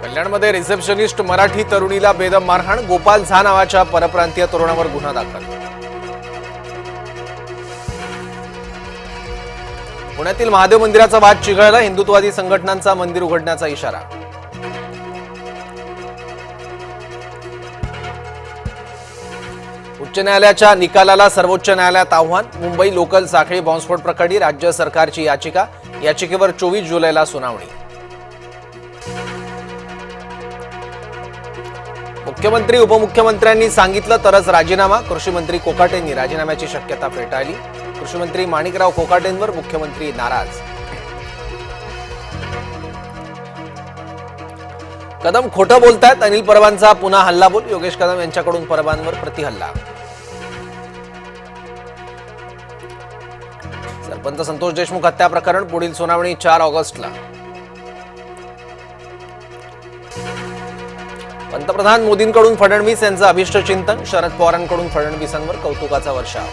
कल्याणमध्ये रिसेप्शनिस्ट मराठी तरुणीला बेदम मारहाण, गोपाल झा नावाच्या परप्रांतीय तरुणावर गुन्हा दाखल. पुण्यातील महादेव मंदिराचा वाद चिघळला, हिंदुत्ववादी संघटनांचा मंदिर उघडण्याचा इशारा. उच्च न्यायालयाच्या निकालाला सर्वोच्च न्यायालयात आव्हान, मुंबई लोकल साखळी बॉम्बस्फोट प्रकरणी राज्य सरकारची याचिका, याचिकेवर 24 जुलैला सुनावणी. मुख्यमंत्री उपमुख्यमंत्र्यांनी सांगितलं तरच राजीनामा, कृषी मंत्री कोकाटेंनी राजीनाम्याची शक्यता फेटाळली. कृषी मंत्री माणिकराव कोकाटेंवर मुख्यमंत्री नाराज. कदम खोटं बोलतायत, अनिल परबांचा पुन्हा हल्लाबोल, योगेश कदम यांच्याकडून परबांवर प्रतिहल्ला. सरपंच संतोष देशमुख हत्या प्रकरण पुढील सुनावणी 4 ऑगस्टला. पंतप्रधान मोदींकडून फडणवीस यांचं अभिष्ट चिंतन, शरद पवारांकडून फडणवीसांवर कौतुकाचा वर्षाव.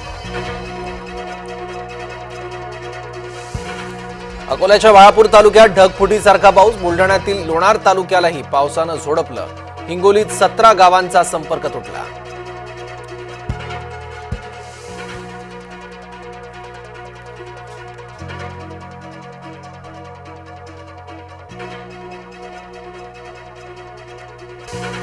अकोल्याच्या बाळापूर तालुक्यात ढगफुटीसारखा पाऊस, बुलढाण्यातील लोणार तालुक्यालाही पावसानं झोडपलं, हिंगोलीत 17 गावांचा संपर्क तुटला.